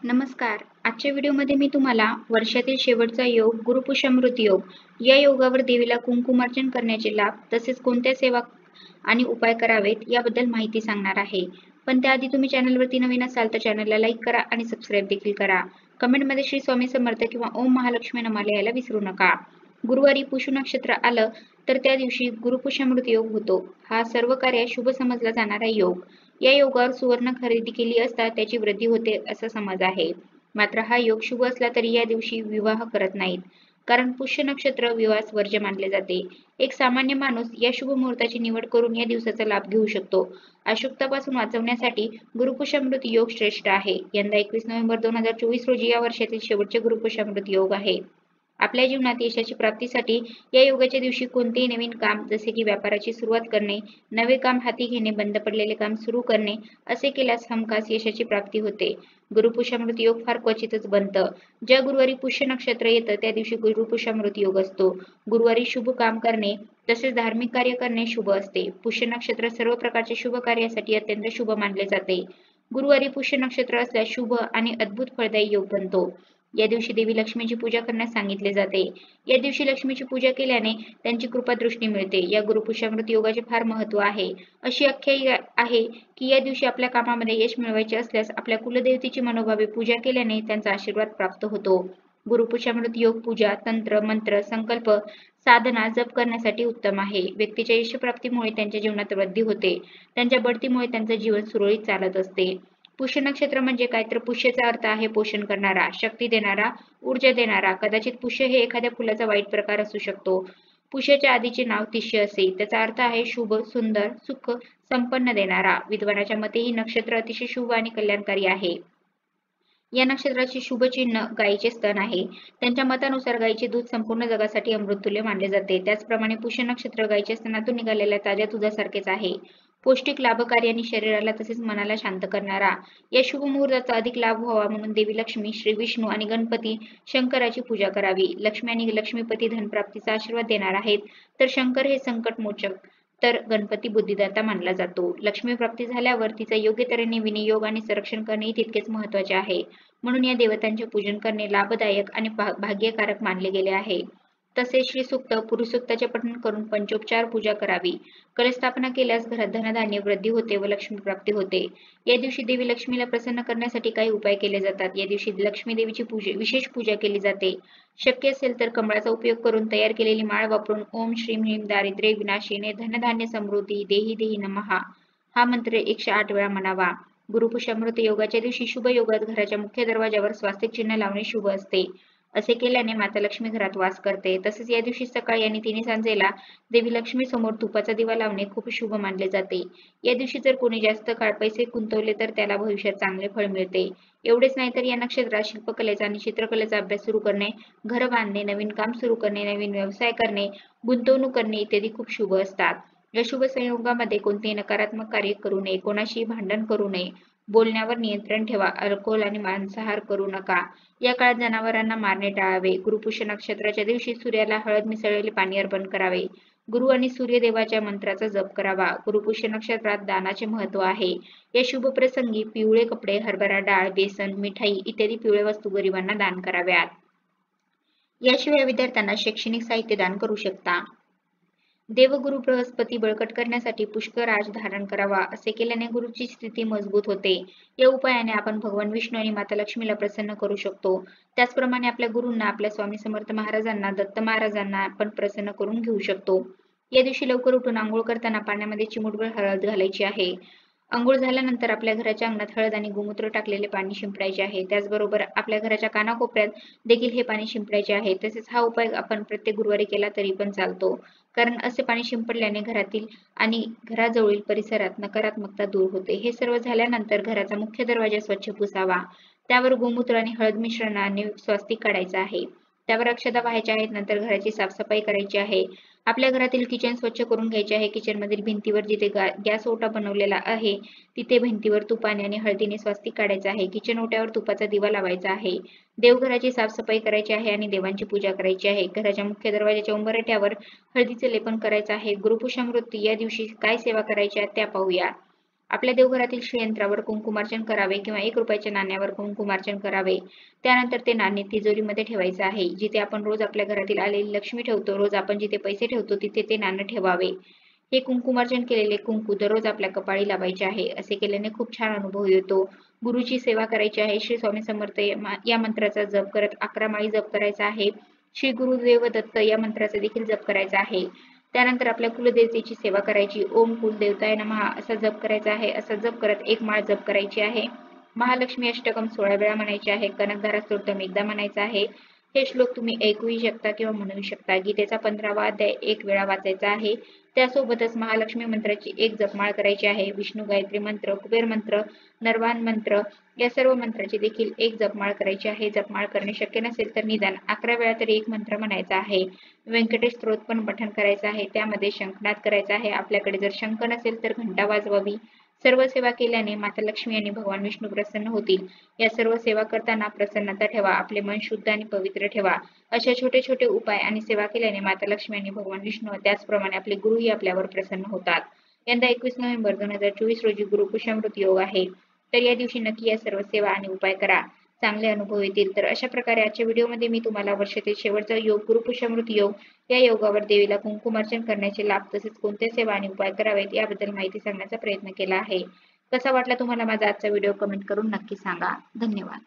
नमस्कार. आजच्या व्हिडिओमध्ये मी तुम्हाला वर्षातील शेवटचा योग गुरुपुष्यामृत योग या योगावर देवीला कुंकुमार्चन करण्याचे लाभ तसेच कोणत्या सेवा आणि उपाय करावेत याबद्दल माहिती सांगणार आहे. पण त्याआधी तुम्ही चॅनलवरती नवीन असाल तर चॅनलला लाईक करा आणि सबस्क्राईब देखील करा. कमेंटमध्ये श्री स्वामी समर्थ किंवा ओम महालक्ष्मी नमः लिहायला विसरू नका. गुरुवारी पुष्य नक्षत्र आलं तर त्या दिवशी गुरुपुष्यामृत योग होतो. हा सर्व कार्य शुभ समजला जाणारा योग. या योगावर सुवर्ण खरेदी केली असता त्याची वृद्धी होते असा समज आहे. मात्र हा योग शुभ असला तरी या दिवशी विवाह करत नाहीत, कारण पुष्य नक्षत्र विवाहास वर्ज्य मानले जाते. एक सामान्य माणूस या शुभ मुहूर्ताची निवड करून या दिवसाचा लाभ घेऊ शकतो. अशुभतापासून वाचवण्यासाठी गुरुपुष्यामृत योग श्रेष्ठ आहे. यंदा 21 नोव्हेंबर 2024 रोजी या वर्षातील शेवटचे गुरुपुष्यामृत योग आहे. आपल्या जीवनात यशाची प्राप्तीसाठी या योगाच्या दिवशी कोणतेही नवीन काम जसे की व्यापाराची सुरुवात करणे, नवे काम हाती घेणे, बंद पडलेले काम सुरू करणे असे केल्यास हमखास यशाची प्राप्ती होते. गुरुपुष्यामृत योग फार क्वचितच बनतं. ज्या गुरुवारी पुष्य नक्षत्र येतं त्या दिवशी गुरुपुष्यामृत योग असतो. गुरुवारी शुभ काम करणे तसेच धार्मिक कार्य करणे शुभ असते. पुष्य नक्षत्र सर्व प्रकारच्या शुभ कार्यासाठी अत्यंत शुभ मानले जाते. गुरुवारी पुष्य नक्षत्र असल्यास शुभ आणि अद्भुत फळदायी योग बनतो. या दिवशी देवी लक्ष्मीची पूजा करण्यास सांगितले जाते. या दिवशी लक्ष्मीची पूजा केल्याने त्यांची कृपादृष्टी मिळते. या गुरुपुष्यामृत योगाचे फार महत्त्व आहे. अशी आख्यायिका आहे की या दिवशी आपल्या कामामध्ये यश मिळवायचे असल्यास आपल्या कुलदेवतेची मनोभावे पूजा केल्याने त्यांचा आशीर्वाद प्राप्त होतो. गुरुपुष्यामृत योग पूजा, तंत्र, मंत्र, संकल्प, साधना, जप करण्यासाठी उत्तम आहे. व्यक्तीच्या यशप्राप्तीमुळे त्यांच्या जीवनात वृद्धी होते. त्यांच्या बढतीमुळे त्यांचे जीवन सुरळीत चालत असते. पुष्य नक्षत्र म्हणजे काय तर पुष्यचा अर्थ आहे पोषण करणारा, शक्ती देणारा, ऊर्जा देणारा. कदाचित पुष्य हे एखाद्या फुलाचा वाईट प्रकार असू शकतो. पुष्याच्या आधीचे नाव तिष्य असे. त्याचा अर्थ आहे शुभ, सुंदर, सुख, संपन्न देणारा. विद्वानाच्या मते ही नक्षत्र अतिशय शुभ आणि कल्याणकारी आहे. या नक्षत्राचे शुभ चिन्ह गायीचे स्तन आहे. त्यांच्या मतानुसार गायीचे दूध संपूर्ण जगासाठी अमृततुल्य मानले जाते. त्याचप्रमाणे पुष्य नक्षत्र गायीच्या स्तनातून निघालेल्या ताज्या दुधासारखेच आहे. पौष्टिक, लाभकारी आणि शरीराला तसेच मनाला शांत करणारा. या शुभ मुहूर्ताचा अधिक लाभ व्हावा म्हणून देवी लक्ष्मी, श्री विष्णू आणि गणपती शंकराची पूजा करावी. लक्ष्मी आणि लक्ष्मीपती धनप्राप्तीचा आशीर्वाद देणार आहेत, तर शंकर हे संकटमोचक, तर गणपती बुद्धिदाता मानला जातो. लक्ष्मी प्राप्ती झाल्यावर तिचा योग्य तऱ्हेने विनियोग आणि संरक्षण करणेही तितकेच महत्त्वाचे आहे. म्हणून या देवतांचे पूजन करणे लाभदायक आणि भाग्यकारक मानले गेले आहे. तसेच श्री सूक्त, पुरुष सूक्ताचे पठण करून पंचोपचार पूजा करावी. कलशस्थापना केल्यास घरात धनधान्य वृद्धी होते व लक्ष्मी प्राप्ती होते. या दिवशी देवी लक्ष्मीला प्रसन्न करण्यासाठी काही उपाय केले जातात. या दिवशी लक्ष्मी देवीची विशेष पूजा केली जाते. शक्य असेल तर कमळाचा उपयोग करून तयार केलेली माळ वापरून ओम श्रीम ह्रीम दारिद्र्य विनाशिने धनधान्य समृद्धी देही देही नमः हा मंत्र 108 वेळा म्हणावा. गुरुपुष्यामृत योगाच्या दिवशी शुभ योगात घराच्या मुख्य दरवाजावर स्वास्तिक चिन्ह लावणे शुभ असते. असे केल्याने माता लक्ष्मी घरात वास करते. तसेच या दिवशी सकाळी आणि तिन्ही सांजेला देवी लक्ष्मी समोर तुपाचा दिवा लावणे खूप शुभ मानले जाते. या दिवशी जर कोणी जास्त काळ पैसे गुंतवले तर त्याला भविष्यात चांगले फळ मिळते. एवढेच नाही तर या नक्षत्रात शिल्पकलेचा आणि चित्रकलेचा अभ्यास सुरू करणे, घर बांधणे, नवीन काम सुरू करणे, नवीन व्यवसाय करणे, गुंतवणूक करणे इत्यादी खूप शुभ असतात. या शुभ संयोगामध्ये कोणतेही नकारात्मक कार्य करू नये, कोणाशी भांडण करू नये, बोलण्यावर नियंत्रण ठेवा, अल्कोहोल आणि मांसाहार करू नका. या काळात जनावरांना मारणे टाळावे. गुरुपुष्य नक्षत्राच्या दिवशी सूर्याला हळद मिसळलेले पाणी अर्पण करावे. गुरु आणि सूर्यदेवाच्या मंत्राचा जप करावा. गुरुपुष्य नक्षत्रात दानाचे महत्त्व आहे. या शुभ प्रसंगी पिवळे कपडे, हरभरा डाळ, बेसन, मिठाई इत्यादी पिवळ्या वस्तू गरिबांना दान कराव्यात. याशिवाय विद्यार्थ्यांना शैक्षणिक साहित्य दान करू शकता. देवगुरु बृहस्पती बळकट करण्यासाठी पुष्कराज धारण करावा. असे केल्याने गुरुची स्थिती मजबूत होते. या उपायाने आपण भगवान विष्णू आणि माता लक्ष्मीला प्रसन्न करू शकतो. त्याचप्रमाणे आपल्या गुरूंना, आपल्या स्वामी समर्थ महाराजांना, दत्त महाराजांना आपण प्रसन्न करून घेऊ शकतो. या दिवशी लवकर उठून आंघोळ करताना पाण्यामध्ये चिमूटभर हळद घालायची आहे. अंघोळ झाल्यानंतर आपल्या घराच्या अंगणात हळद आणि गोमूत्र टाकलेले पाणी शिंपडायचे आहे. त्याचबरोबर आपल्या घराच्या कानाकोपऱ्यात देखील हे पाणी शिंपडायचे आहे. तसेच हा उपाय आपण प्रत्येक गुरुवारी केला तरी पण चालतो, कारण असे पाणी शिंपडल्याने घरातील आणि घराजवळील परिसरात नकारात्मकता दूर होते. हे सर्व झाल्यानंतर घराचा मुख्य दरवाजा स्वच्छ पुसावा. त्यावर गोमूत्र आणि हळद मिश्रणाने स्वास्तिक काढायचा आहे. त्यावर अक्षता वाहायच्या आहेत. नंतर घराची साफसफाई करायची आहे. आपल्या घरातील किचन स्वच्छ करून घ्यायचे आहे. किचन मधील भिंतीवर जिथे गॅस ओटा बनवलेला आहे तिथे भिंतीवर तुपाने आणि हळदीने स्वास्तिक काढायचा आहे. किचन ओट्यावर तुपाचा दिवा लावायचा आहे. देवघराची साफसफाई करायची आहे आणि देवांची पूजा करायची आहे. घराच्या मुख्य दरवाजाच्या उंबरठ्यावर हळदीचे लेपन करायचे आहे. गुरुपुष्यामृत या दिवशी काय सेवा करायच्या त्या पाहूया. आपल्या देवघरातील श्रीयंत्रावर कुंकुमार्चन करावे किंवा 1 रुपयाच्या नाण्यावर कुंकुमार्चन करावे. त्यानंतर ते नाणे तिजोरीमध्ये ठेवायचे आहे. जिथे आपण रोज आपल्या घरातील आलेली लक्ष्मी ठेवतो, रोज आपण जिथे पैसे ठेवतो तिथे ते नाणं ठेवावे. हे कुंकुमार्चन केलेले कुंकू दररोज आपल्या कपाळी लावायचे आहे. असे केल्याने खूप छान अनुभव येतो. गुरुची सेवा करायची आहे. श्री स्वामी समर्थ या मंत्राचा जप करत 11 माळी जप करायचा आहे. श्री गुरुदेव दत्त या मंत्राचा देखील जप करायचा आहे. त्यानंतर आपल्या कुलदेवतेची सेवा करायची. ओम कुलदेवताय नमः असा जप करायचा आहे. असा जप करत 1 माळ जप करायची आहे. महालक्ष्मी अष्टकम 16 वेळा म्हणायचे आहे. कनकधारा स्तोत्रम एकदा म्हणायचा आहे. हे श्लोक तुम्ही ऐकूही शकता किंवा म्हणूही शकता. गीतेचा 15वा अध्याय 1 वेळा वाचायचा आहे. त्यासोबतच महालक्ष्मी मंत्राची 1 जपमाळ करायची आहे. विष्णू गायत्री मंत्र, कुबेर मंत्र, नरवाण मंत्र या सर्व मंत्राची देखील 1 जपमाळ करायची आहे. जपमाळ करणे शक्य नसेल तर निदान 11 वेळा तरी 1 मंत्र म्हणायचा आहे. व्यंकटेश स्तोत्र पण पठण करायचं आहे. त्यामध्ये शंखनाद करायचा आहे. आपल्याकडे जर शंख नसेल तर घंटा वाजवावी. सर्व सेवा केल्याने माता लक्ष्मी आणि भगवान विष्णू प्रसन्न होतील. या सर्व सेवा करताना प्रसन्नता ठेवा. आपले मन शुद्ध आणि पवित्र ठेवा. अशा छोटे छोटे उपाय आणि सेवा केल्याने माता लक्ष्मी आणि भगवान विष्णू त्याचप्रमाणे आपले गुरुही आपल्यावर प्रसन्न होतात. यंदा 21 नोव्हेंबर 2024 रोजी गुरुपुष्यामृत योग आहे. तर या दिवशी नक्की या सर्व सेवा आणि उपाय करा. चांगले अनुभव येतील. तर अशा प्रकारे आजच्या व्हिडिओमध्ये मी तुम्हाला वर्षातील शेवटचा योग गुरुपुष्यामृत योग या योगावर देवीला कुंकुमार्चन करण्याचे लाभ तसेच कोणत्या सेवा आणि उपाय करावेत याबद्दल माहिती सांगण्याचा प्रयत्न केला आहे. कसा वाटला तुम्हाला माझा आजचा व्हिडिओ कमेंट करून नक्की सांगा. धन्यवाद.